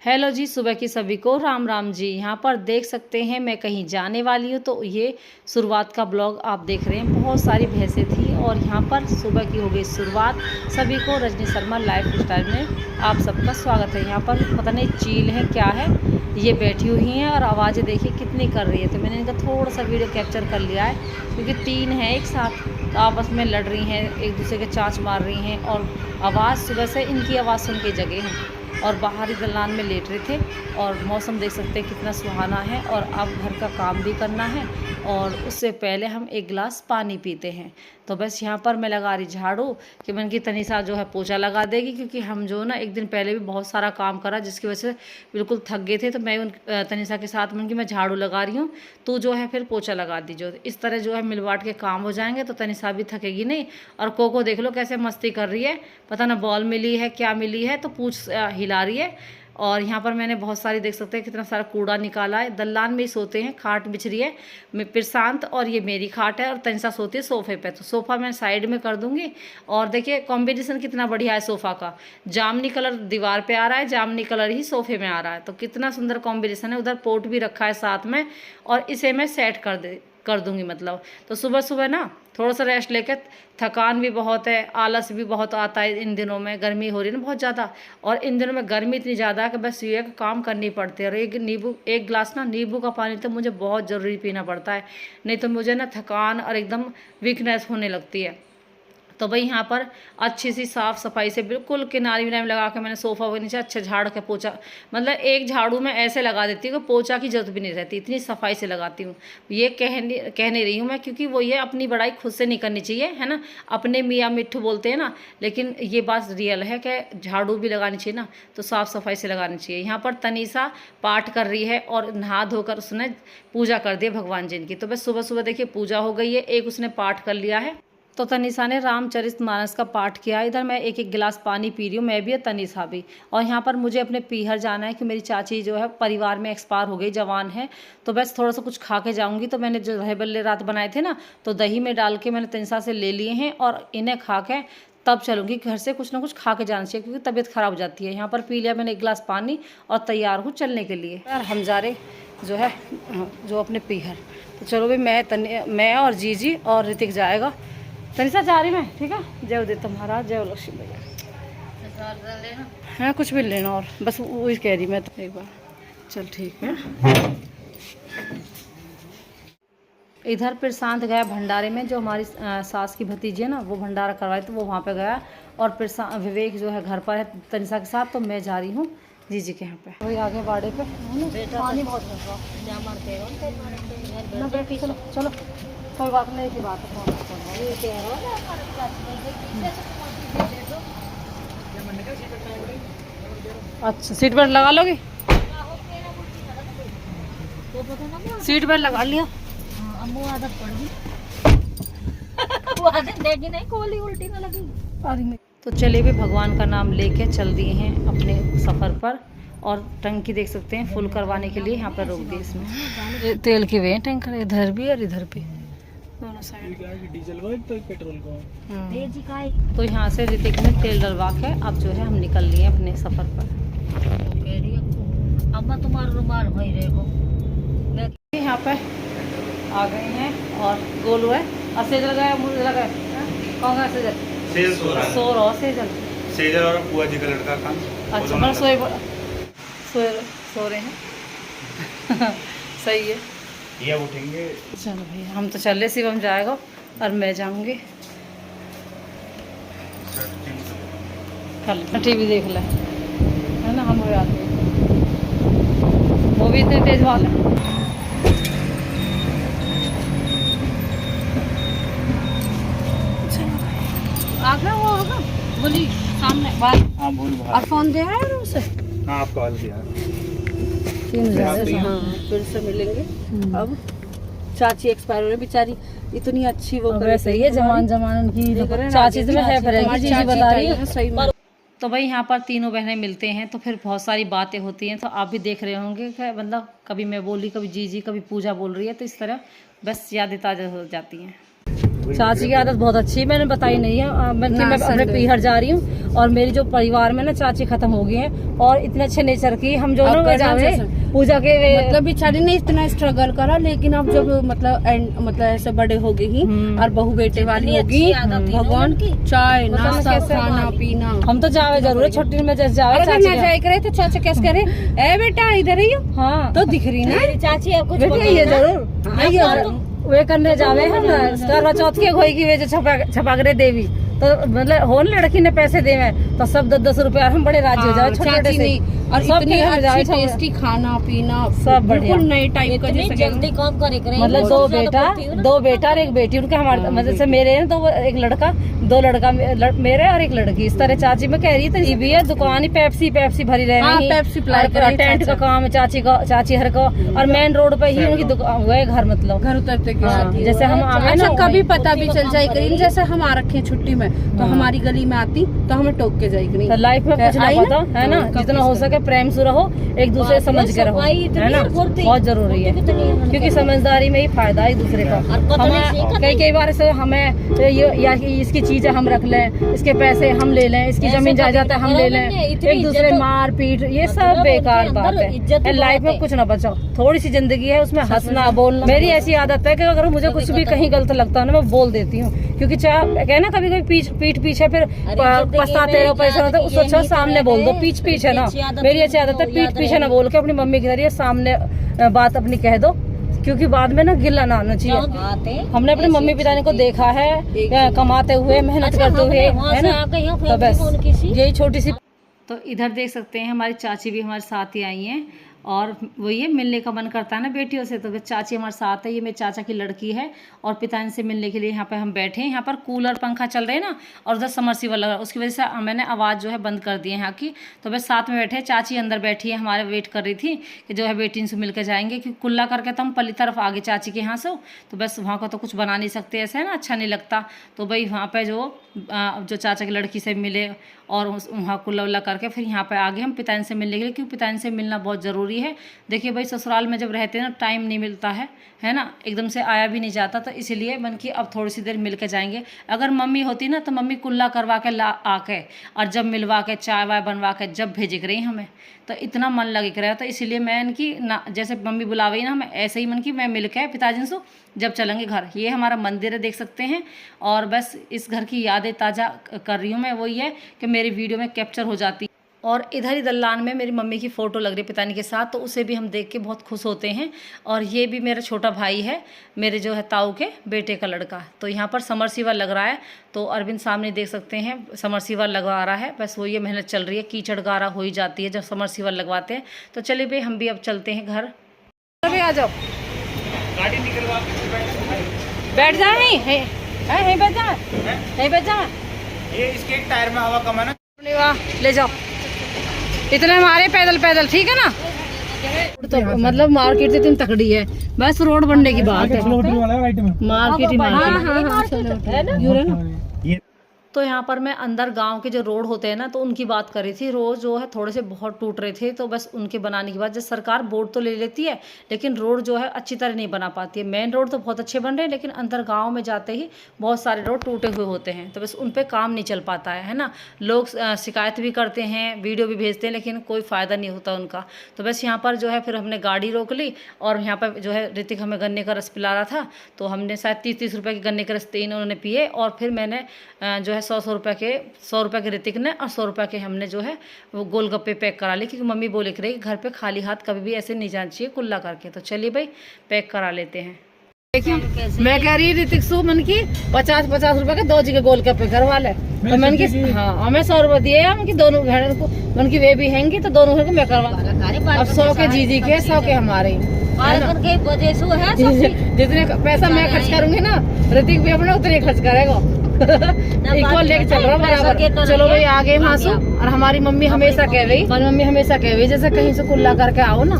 Hello जी, सुबह की सभी को राम राम जी। यहाँ पर देख सकते हैं मैं कहीं जाने वाली हूँ, तो ये शुरुआत का ब्लॉग आप देख रहे हैं। बहुत सारी भैंसें थी और यहाँ पर सुबह की हो गई शुरुआत। सभी को रजनी शर्मा लाइफ स्टाइल में आप सबका स्वागत है। यहाँ पर पता नहीं चील है क्या है, ये बैठी हुई हैं और आवाज़ें देखिए कितनी कर रही है। तो मैंने इनका थोड़ा सा वीडियो कैप्चर कर लिया है, क्योंकि तीन हैं एक साथ, तो आपस में लड़ रही हैं, एक दूसरे के चाँच मार रही हैं और आवाज़ सुबह से इनकी आवाज़ सुन के जगे हैं और बाहर ही दलान में लेट रहे थे। और मौसम देख सकते हैं कितना सुहाना है। और अब घर का काम भी करना है और उससे पहले हम एक गिलास पानी पीते हैं। तो बस यहाँ पर मैं लगा रही झाड़ू कि मन की तनीसा जो है पोछा लगा देगी, क्योंकि हम जो ना एक दिन पहले भी बहुत सारा काम करा, जिसकी वजह से बिल्कुल थक गए थे। तो मैं उन तनीसा के साथ मन की मैं झाड़ू लगा रही हूँ, तो जो है फिर पोछा लगा दीजिए। इस तरह जो है मिल बांट के काम हो जाएंगे तो तनीसा भी थकेगी नहीं। और कोको देख लो कैसे मस्ती कर रही है, पता ना बॉल मिली है क्या मिली है, तो पूछ हिला रही है। और यहाँ पर मैंने बहुत सारी देख सकते हैं कितना सारा कूड़ा निकाला है। दलान में ही सोते हैं, खाट बिछ रही है मैं प्रशांत, और ये मेरी खाट है और तनिषा सोती है सोफे पे। तो सोफ़ा मैं साइड में कर दूंगी। और देखिए कॉम्बिनेशन कितना बढ़िया है सोफ़ा का, जामनी कलर दीवार पे आ रहा है, जामनी कलर ही सोफे में आ रहा है। तो कितना सुंदर कॉम्बिनेशन है। उधर पोट भी रखा है साथ में, और इसे मैं सेट कर दूंगी मतलब। तो सुबह सुबह ना थोड़ा सा रेस्ट लेके, थकान भी बहुत है, आलस भी बहुत आता है इन दिनों में, गर्मी हो रही है ना बहुत ज़्यादा। और इन दिनों में गर्मी इतनी ज़्यादा है कि बस ये काम करनी पड़ती है। और एक गिलास ना नींबू का पानी तो मुझे बहुत ज़रूरी पीना पड़ता है, नहीं तो मुझे ना थकान और एकदम वीकनेस होने लगती है। तो भाई यहाँ पर अच्छी सी साफ़ सफाई से बिल्कुल किनारे विनारे लगा के मैंने सोफ़ा के नीचे अच्छा झाड़ के पोछा, मतलब एक झाड़ू में ऐसे लगा देती हूँ कि पोछा की जरूरत भी नहीं रहती, इतनी सफाई से लगाती हूँ। ये कहने रही हूँ मैं, क्योंकि वो ये अपनी बड़ाई खुद से नहीं करनी चाहिए, है ना। अपने मियाँ मिट्ठू बोलते हैं ना, लेकिन ये बात रियल है कि झाड़ू भी लगानी चाहिए ना, तो साफ़ सफाई से लगानी चाहिए। यहाँ पर तनीसा पाठ कर रही है और नहा धोकर उसने पूजा कर दी भगवान जी की। तो बस सुबह सुबह देखिए पूजा हो गई है, एक उसने पाठ कर लिया है। तो तनीसा ने रामचरितमानस का पाठ किया। इधर मैं एक एक गिलास पानी पी रही हूँ, मैं भी और तनीसा भी। और यहाँ पर मुझे अपने पीहर जाना है कि मेरी चाची जो है परिवार में एक्सपायर हो गई, जवान है। तो बस थोड़ा सा कुछ खा के जाऊँगी। तो मैंने जो दही बल्ले रात बनाए थे ना, तो दही में डाल के मैंने तनीसा से ले लिए हैं और इन्हें खा के तब चलूँगी। घर से कुछ ना कुछ खा के जाना चाहिए, क्योंकि तबीयत ख़राब हो जाती है। यहाँ पर पी लिया मैंने एक गिलास पानी और तैयार हूँ चलने के लिए। यार हम जा रहे जो है जो अपने पीहर। तो चलो भाई, मैं और जीजी और ऋतिक जाएगा। तनिषा जा रही मैं, ठीक है। जय उदित महाराज, जय लक्ष्मी भैया। हाँ कुछ भी लेना, और बस वही कह रही मैं तो एक बार। चल ठीक है। इधर प्रशांत गया भंडारे में, जो हमारी सास की भतीजी है ना, वो भंडारा करवाई, तो वो वहाँ पे गया। और विवेक जो है घर पर है तनिषा के साथ। तो मैं जा रही हूँ जीजी के यहाँ पे, वही आगे बाड़े पे पानी बहुत ना बेटी। चलो चलो, कोई बात नहीं की बात है। अच्छा सीट बेल्ट लगा लोगी? सीट बेल्ट लगा लिया। आदत पड़ गई, वो आदत देगी नहीं, कोली उल्टी ना लगी। तो चलिए भी भगवान का नाम लेके चल दिए हैं अपने सफ़र पर। और टंकी देख सकते हैं फुल करवाने के लिए यहाँ पर रोक दी। इसमें तेल की वे टैंकर इधर भी और इधर भी, दोनों साइड डीजल को तो पेट्रोल को। तो यहाँ से ऋतिक में तेल डलवा के अब जो है हम निकल लिए अपने सफ़र पर। अब मैं तुम्हारा रुमाल भाई रहेगा। यहाँ पे आ गए हैं और गोलू है और सेजल गया, मुझे लगा कौन सा सेजल सो रहा सेजल और बुआ जी का लड़का का। अच्छा मतलब सो रहे हैं सही है, ये उठेंगे। चलो भैया हम तो चल रहे, शिवम जाएगा और मैं जाऊंगी। कल टीवी देख ले, है ना, हम हो जाते हैं। वो भी इतने तेज वाले आगे वो होगा बोली सामने बात। हाँ बोल, और फोन दिया है उसे? हाँ आपको कॉल दिया। 3000। हाँ फिर से मिलेंगे। अब चाची एक्सपायर हो रही बेचारी, इतनी अच्छी वो वैसे ही है, जमान उनकी चाची से है जी बता रही है सही में। तो भाई यहाँ पर तीनों बहनें मिलते हैं तो फिर बहुत सारी बातें होती हैं। तो आप भी देख रहे होंगे कि मतलब कभी मैं बोली, कभी जीजी, कभी पूजा बोल रही है, तो इस तरह बस यादें ताज़ा हो जाती हैं। चाची की आदत बहुत अच्छी है, मैंने बताई नहीं है। मैं अपने पीहर जा रही हूँ और मेरी जो परिवार में ना चाची खत्म हो गई है और इतने अच्छे नेचर की हम जो ना जावे पूजा के मतलब बेचारी ने इतना स्ट्रगल करा, लेकिन अब जब मतलब ऐसे बड़े हो गई और बहू बेटे वाली होगी, भगवान की चाय नाश्ता खाना पीना। हम तो जावे जरूर छुट्टी में, जैसे जावे जाए करे तो चाचा कैसे करे, ए बेटा इधर ही हो। हाँ तो दिख रही ना चाची है कुछ जरूर वे करने जावे हम करवा चौथ के होई की वे जो छपागरे देवी, तो मतलब हो लड़की ने पैसे दे में तो सब 10-10 रुपया हम बड़े राजी हो जाए छोटे से, और इतनी अच्छी टेस्टी खाना पीना सब बढ़िया नए टाइप का, जैसे जल्दी काम करे मतलब दो बेटा और एक बेटी उनके हमारे मतलब से मेरे हैं तो एक लड़का 2 लड़का मेरे और एक लड़की। इस तरह चाची में कह रही थी भी है दुकान ही पेप्सी भरी रही, टेंट का काम है चाची हर को, और मेन रोड पे ही उनकी दुकान हुआ है घर, मतलब घर उतरते जैसे हम अच्छा कभी पता भी चल जाए करीन, जैसे हम आ रखे छुट्टी में तो हमारी गली में आती तो हमें टोक के जाए करीन। लाइफ में कुछ ना पता है ना, जितना हो सके प्रेम से रहो, एक दूसरे समझ के रहो, है ना, बहुत जरूरी है, क्योंकि समझदारी में ही फायदा है एक दूसरे का। हमें कई बार से हमें या इसकी चीजें हम रख लें, इसके पैसे हम ले लें, इसकी जमीन जायदाद हम ले लें, एक दूसरे मार पीट, ये सब बेकार बात है। लाइफ में कुछ ना बचाओ, थोड़ी सी जिंदगी है उसमें हंसना बोलना। मेरी ऐसी आदत है कि अगर मुझे कुछ भी कहीं गलत लगता है ना मैं बोल देती हूँ, क्योंकि कहना कभी कभी पीठ पीछे फिर पछताते रहो पैसा होता है, उसको अच्छा सामने बोल दो, पीछे ना। मेरी अच्छी आदत है पीठ पीछे ना बोल के अपनी मम्मी के जरिए सामने बात अपनी कह दो, क्योंकि बाद में ना गिला ना आना चाहिए। हमने अपने मम्मी पिता को देखा है कमाते हुए, मेहनत करते हुए, है ना, तो बस यही छोटी सी। तो इधर देख सकते हैं हमारी चाची भी हमारे साथ ही आई हैं, और वही है मिलने का मन करता है ना बेटियों से, तो चाची हमारे साथ है। ये मेरे चाचा की लड़की है और पिताजी से मिलने के लिए यहाँ पे हम बैठे हैं। यहाँ पर कूलर पंखा चल रहे हैं ना, और उधर समरसीबल लगा, उसकी वजह से मैंने आवाज़ जो है बंद कर दी है यहाँ की। तो बस साथ में बैठे, चाची अंदर बैठी है, हमारे वेट कर रही थी कि जो है बेटी से मिलकर जाएंगे, क्योंकि कुल्ला करके तो हम पली तरफ आगे चाची के यहाँ से, तो बस वहाँ का तो कुछ बना नहीं सकते, ऐसे है ना, अच्छा नहीं लगता। तो भाई वहाँ पर जो चाचा की लड़की से मिले और वहाँ कुल्ला उल्ला करके फिर यहाँ पे आगे हम पिताजी से मिलने के लिए, क्योंकि पिताजी से मिलना बहुत ज़रूरी है। देखिए भाई ससुराल में जब रहते हैं ना टाइम नहीं मिलता है ना, एकदम से आया भी नहीं जाता, तो इसीलिए मन की अब थोड़ी सी देर मिल के जाएंगे। अगर मम्मी होती ना तो मम्मी कुल्ला करवा के ला आके और जब मिलवा के चाय वाय बनवा के जब भेज रही हमें, तो इतना मन लगे रहा, तो इसीलिए मैं इनकी ना जैसे मम्मी बुलावे ना हमें, ऐसे ही मन की मैं मिल के पिताजी से जब चलेंगे घर। ये हमारा मंदिर है, देख सकते हैं, और बस इस घर की यादें ताज़ा कर रही हूँ मैं। वही है कि मेरी वीडियो में कैप्चर हो जाती, और इधर ही दलान में मेरी मम्मी की फ़ोटो लग रही है पिताजी के साथ, तो उसे भी हम देख के बहुत खुश होते हैं। और ये भी मेरा छोटा भाई है, मेरे जो है ताऊ के बेटे का लड़का। तो यहाँ पर समरसीबल लग रहा है, तो अरविंद सामने देख सकते हैं समरसीबल लगवा रहा है। बस वो ये मेहनत चल रही है, कीचड़ गारा हो ही जाती है जब समरसीबल लगवाते हैं। तो चलिए भाई हम भी अब चलते हैं घर। अभी आ जाओ, गाड़ी निकलवा बैठ जाए, बैठ जा, ये इसके एक टायर में हवा कम है ना, ले जाओ, इतने हमारे पैदल ठीक है ना। तो मतलब मार्केट से इतनी तकड़ी है, बस रोड बनने की बात है, मार्केट ही मार्केट। तो यहाँ पर मैं अंदर गांव के जो रोड होते हैं ना, तो उनकी बात कर रही थी। रोड जो है थोड़े से बहुत टूट रहे थे, तो बस उनके बनाने के बाद जब सरकार बोर्ड तो ले लेती है, लेकिन रोड जो है अच्छी तरह नहीं बना पाती है। मेन रोड तो बहुत अच्छे बन रहे हैं, लेकिन अंदर गांव में जाते ही बहुत सारे रोड टूटे हुए होते हैं, तो बस उन पर काम नहीं चल पाता है ना। लोग शिकायत भी करते हैं, वीडियो भी भेजते हैं, लेकिन कोई फ़ायदा नहीं होता उनका। तो बस यहाँ पर जो है फिर हमने गाड़ी रोक ली, और यहाँ पर जो है ऋतिक हमें गन्ने का रस पिला रहा था, तो हमने शायद 30 रुपये के गन्ने के रस 3 उन्होंने पिए, और फिर मैंने जो है 100 रुपये के ऋतिक ने और 100 रुपये के हमने जो है वो गोलगप्पे पैक करा लिए, क्योंकि मम्मी बोले रही घर पे खाली हाथ कभी भी ऐसे नहीं जाना चाहिए कुल्ला करके। तो चलिए भाई पैक करा लेते हैं। देखिए मैं कह रही ऋतिक सु मन की 50 रुपये के 2 जी के गोलगप्पे करवा ले, तो मन की हाँ हमें 100 रुपये दिए हम की दोनों घर को, मन की वे भी हैंगी तो दोनों घर को मैं करवा। अब 100 के जीजी के 100 के हमारे, जितने पैसा मैं खर्च करूंगी ना ऋतिक भी अपने उतने खर्च करेगा, इक्वल लेके चल रहा बराबर। चलो भाई आगे मासू, और हमारी मम्मी हमेशा कह रही जैसे कहीं से कुल्ला करके आओ ना,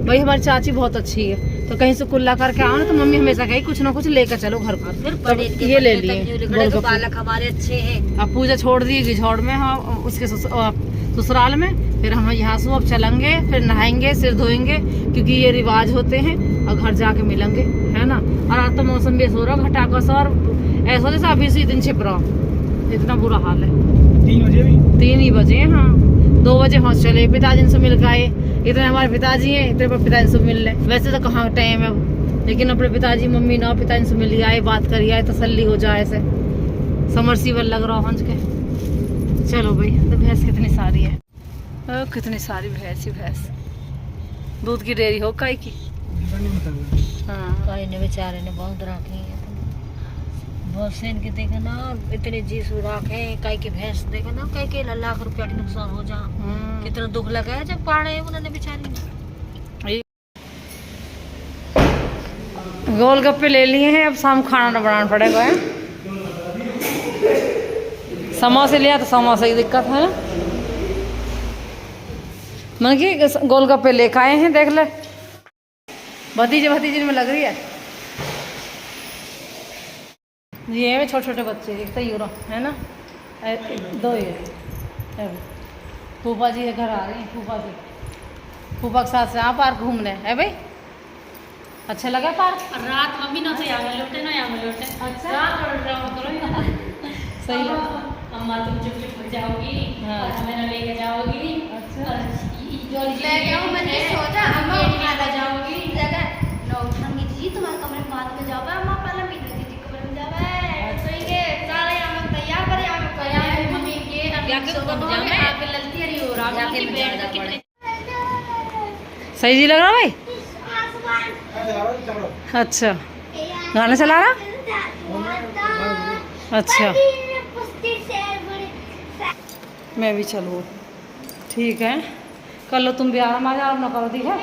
भाई हमारी चाची बहुत अच्छी है, तो कहीं से कुल्ला करके आओ ना तो मम्मी हमेशा कही कुछ ना कुछ लेकर चलो घर पर। तो ये ले लिए बालक हमारे अच्छे हैं। अब पूजा छोड़ दी घिझौड़ में, हाँ उसके ससुराल में, फिर हम यहाँ से अब चलेंगे, फिर नहाएंगे, सिर धोएंगे, क्योंकि ये रिवाज होते हैं, और घर जाके मिलेंगे, है ना। ना। और आज तो मौसम भी ऐसा हो रहा घटा का सा, और ऐसा जैसे अभी से दिन छिप रहा, इतना बुरा हाल है। 3 बजे भी 3 ही बजे, हाँ 2 बजे हौस चले, पिताजी से मिल गए। इतने हमारे पिताजी हैं, इतने पर पिताजी से मिल ले, वैसे तो कहाँ टाइम है, लेकिन अपने पिताजी मम्मी ना पिताजी से मिल आए, बात करिए आए, तसल्ली हो जाए। ऐसे समरसीबल लग रहा हंस के। चलो भाई, तो भैंस कितनी सारी है, कितनी सारी भैंस ही भैंस। दूध की डेयरी हो काई की। हाँ काई ने बेचारे ने बहुत रखे हैं, बहुत से इनके देखे ना, इतने जी सुराखे काई के भैंस देखे ना, काई के लाख रुपया की नुकसान हो जा। कितना दुख लगा है जब पाड़े उन्होंने बेचारी ने। गोलगप्पे ले लिए हैं, अब शाम खाना बनाना पड़ेगा। है समोसे लिया तो समोसे की दिक्कत है ना, मन की गोलगप्पे लेकर आए हैं, देख ले भतीजे भतीजे में लग रही है। ये छोटे छोटे बच्चे दिखते यूरो है ना, 2 ये फूफा जी के घर आ रही हैं, फूफा के साथ से यहाँ पार्क घूमने है भाई। अच्छा लगा पार्क? रात मम्मी ना तो यहाँ लौटे ना यहाँ लौटे। अच्छा रात और ड्रामा करो ना। सही लगा। अम्मा तुम चुप चुप हो जाओगी, हाँ। और हमें ना लेके जाओगी। अच्छा ले जाओ, मैंने सोचा अम्मा उठा जाओगी जगह नो उठाऊंगी जी, तुम्हारे कमरे में बाद में जाओगे, अम्मा पहले मेरी दीदी कमरे में जावे। सोएंगे सारे हम तैयार पर हम तैयार मम्मी के क्या कर कब जावे आप ललती रही हो रात की बेड पे कितने सही जी लग रहा भाई। अच्छा गाना चला रहा, अच्छा मैं भी चलूँ, ठीक है कर लो तुम भी आराम, आ जाओ ना करो दी है।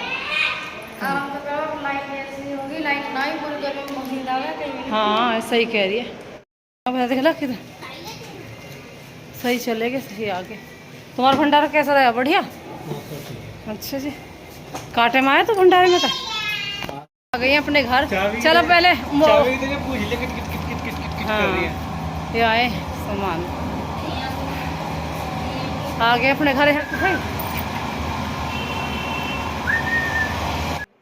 हाँ ऐसा ही कह रही है। अब देख ला किधर सही चलेगा, सही आगे। तुम्हारा भंडारा कैसा रहा? बढ़िया। अच्छा जी, कांटे में आए तो भंडारे में था। आ गई अपने घर, चलो पहले चाबी दे के पूछ ले kit kit kit kit kit kit कर रही है। ये आए सामान, आ गए अपने घर।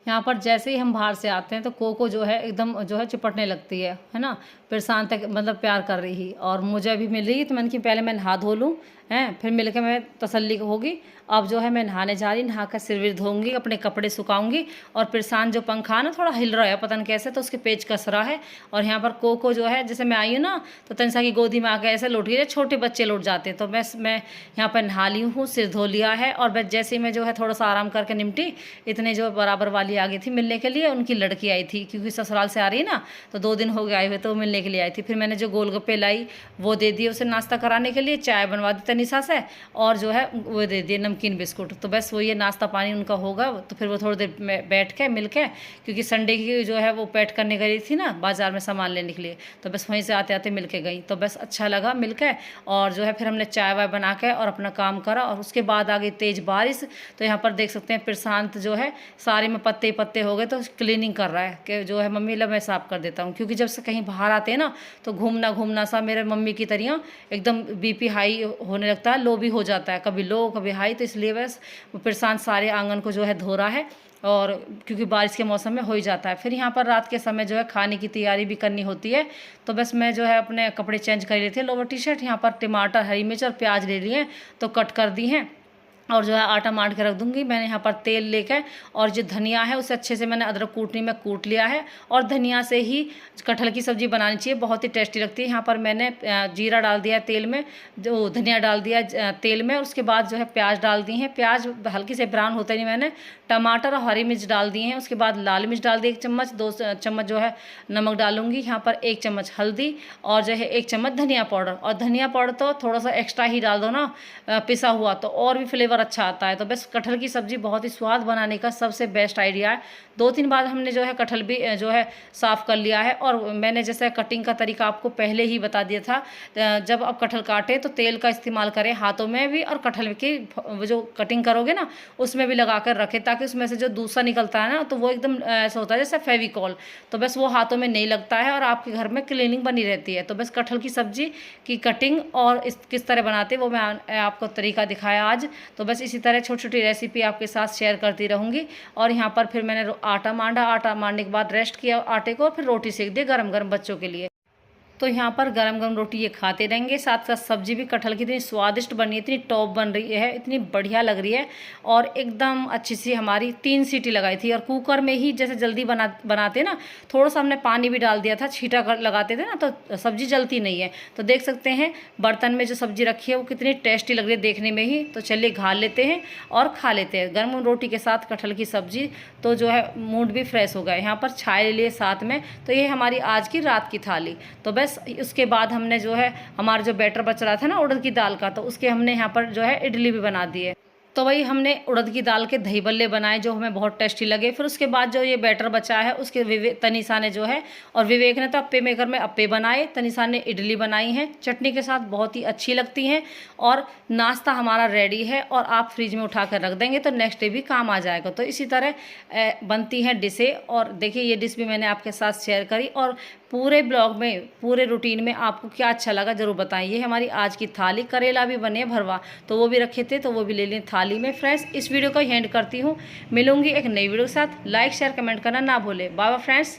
यहाँ पर जैसे ही हम बाहर से आते हैं तो कोको जो है एकदम जो है चिपटने लगती है ना, फिर शांत तक मतलब प्यार कर रही ही, और मुझे अभी मिल रही, तो मैंने कि पहले मैं नहा धो लूँ हैं, फिर मिल के मैं तसल्ली होगी। अब जो है मैं नहाने जा रही, नहा कर सिर विर धोऊंगी, अपने कपड़े सुखाऊंगी, और फिर शांत जो पंखा ना थोड़ा हिल रहा है पता नहीं कैसे, तो उसके पेच कस रहा है। और यहाँ पर कोको जो है, जैसे मैं आई हूँ ना तो तनिषा की गोदी में आकर ऐसे लौट गई, छोटे बच्चे लौट जाते हैं। तो मैं यहाँ पर नहा ली हूँ, सिर धो लिया है, और बस जैसे ही मैं जो है थोड़ा सा आराम करके निपटी, इतने जो बराबर वाली आ गई थी मिलने के लिए, उनकी लड़की आई थी, क्योंकि ससुराल से आ रही है ना, तो 2 दिन हो गए आए हुए, तो मिलने के लिए आई थी। फिर मैंने जो गोलगप्पे लाई वो दे दिए उसे नाश्ता कराने के लिए, चाय बनवा दी तनिषा से, और जो है वो दे दिए नमकीन बिस्कुट। तो बस वो ये नाश्ता पानी उनका होगा, तो फिर वो थोड़ी देर में बैठ के मिल के, क्योंकि संडे की जो है वो पैट करने गई थी ना बाजार में सामान लेने के लिए, तो बस वहीं से आते आते मिल के गई। तो बस अच्छा लगा मिल के, और जो है फिर हमने चाय वाय बना के और अपना काम करा, और उसके बाद आ गई तेज़ बारिश। तो यहाँ पर देख सकते हैं प्रशांत जो है सारे में पत्ते पत्ते हो गए, तो क्लीनिंग कर रहा है कि जो है मम्मी ला मैं साफ़ कर देता हूँ, क्योंकि जब से कहीं बाहर आते हैं ना तो घूमना घूमना सा मेरे मम्मी की तरह एकदम बीपी हाई होने लगता है, लो भी हो जाता है, कभी लो कभी हाई। तो इसलिए बस प्रशांत सारे आंगन को जो है धो रहा है, और क्योंकि बारिश के मौसम में हो ही जाता है। फिर यहाँ पर रात के समय जो है खाने की तैयारी भी करनी होती है, तो बस मैं जो है अपने कपड़े चेंज कर लेती है, लोअर टी शर्ट। यहाँ पर टमाटर हरी मिर्च और प्याज ले लिए तो कट कर दी हैं, और जो है आटा मार के रख दूंगी। मैंने यहाँ पर तेल लेकर, और जो धनिया है उसे अच्छे से मैंने अदरक कूटनी में कूट लिया है, और धनिया से ही कटहल की सब्ज़ी बनानी चाहिए, बहुत ही टेस्टी लगती है। यहाँ पर मैंने जीरा डाल दिया तेल में, जो धनिया डाल दिया तेल में, और उसके बाद जो है प्याज डाल दी हैं, प्याज हल्की से ब्राउन होते नहीं मैंने टमाटर और हरी मिर्च डाल दिए हैं। उसके बाद लाल मिर्च डाल दी 1 चम्मच, 2 चम्मच जो है नमक डालूंगी। यहाँ पर 1 चम्मच हल्दी, और जो है 1 चम्मच धनिया पाउडर, और धनिया पाउडर तो थोड़ा सा एक्स्ट्रा ही डाल दो ना पिसा हुआ, तो और भी फ्लेवर अच्छा आता है। तो बस कटहल की सब्ज़ी बहुत ही स्वाद बनाने का सबसे बेस्ट आइडिया है। 2-3 बार हमने जो है कटहल भी जो है साफ़ कर लिया है, और मैंने जैसे कटिंग का तरीका आपको पहले ही बता दिया था। जब आप कटहल काटें तो तेल का इस्तेमाल करें हाथों में भी, और कटहल की जो कटिंग करोगे ना उसमें भी लगा कर रखें, ताकि उसमें से जो दूसरा निकलता है ना तो वो एकदम ऐसा होता है जैसे फेविकॉल, तो बस वो हाथों में नहीं लगता है, और आपके घर में क्लीनिंग बनी रहती है। तो बस कटहल की सब्ज़ी की कटिंग और किस तरह बनाते वो मैं आपको तरीका दिखाया आज। तो बस इसी तरह छोटी छोटी रेसिपी आपके साथ शेयर करती रहूँगी। और यहाँ पर फिर मैंने आटा मारने के बाद रेस्ट किया आटे को, और फिर रोटी सेक दी गरम गरम बच्चों के लिए। तो यहाँ पर गरम गरम रोटी ये खाते रहेंगे। साथ साथ सब्जी भी कटहल की इतनी स्वादिष्ट बनी है, इतनी टॉप बन रही है, इतनी बढ़िया लग रही है। और एकदम अच्छी सी हमारी 3 सीटी लगाई थी, और कुकर में ही जैसे जल्दी बनाते ना, थोड़ा सा हमने पानी भी डाल दिया था, छींटा लगाते थे ना, तो सब्जी जलती नहीं है। तो देख सकते हैं बर्तन में जो सब्जी रखी है वो कितनी टेस्टी लग रही है देखने में ही। तो चलिए घाल लेते हैं और खा लेते हैं गर्म रोटी के साथ कटहल की सब्जी। तो जो है मूड भी फ्रेश हो गया। यहाँ पर छाए ले लिए साथ में। तो ये हमारी आज की रात की थाली। तो बस उसके बाद हमने जो है हमारा जो बैटर बच रहा था ना उड़द की दाल का, तो उसके हमने यहाँ पर जो है इडली भी बना दी है। तो वही हमने उड़द की दाल के दही बल्ले बनाए जो हमें बहुत टेस्टी लगे। फिर उसके बाद जो ये बैटर बचा है उसके तनिषा ने जो है, और विवेक ने तो अप्पे मेकर में अप्पे बनाए, तनिषा ने इडली बनाई है चटनी के साथ, बहुत ही अच्छी लगती हैं। और नाश्ता हमारा रेडी है, और आप फ्रिज में उठा कर रख देंगे तो नेक्स्ट डे भी काम आ जाएगा। तो इसी तरह बनती हैं डिशें। और देखिए ये डिश भी मैंने आपके साथ शेयर करी। और पूरे ब्लॉग में, पूरे रूटीन में आपको क्या अच्छा लगा ज़रूर बताएं। ये हमारी आज की थाली। करेला भी बने भरवा, तो वो भी रखे थे, तो वो भी ले लें थाली में। फ्रेंड्स इस वीडियो को एंड करती हूँ, मिलूंगी एक नई वीडियो के साथ। लाइक शेयर कमेंट करना ना भूलें। Bye bye friends.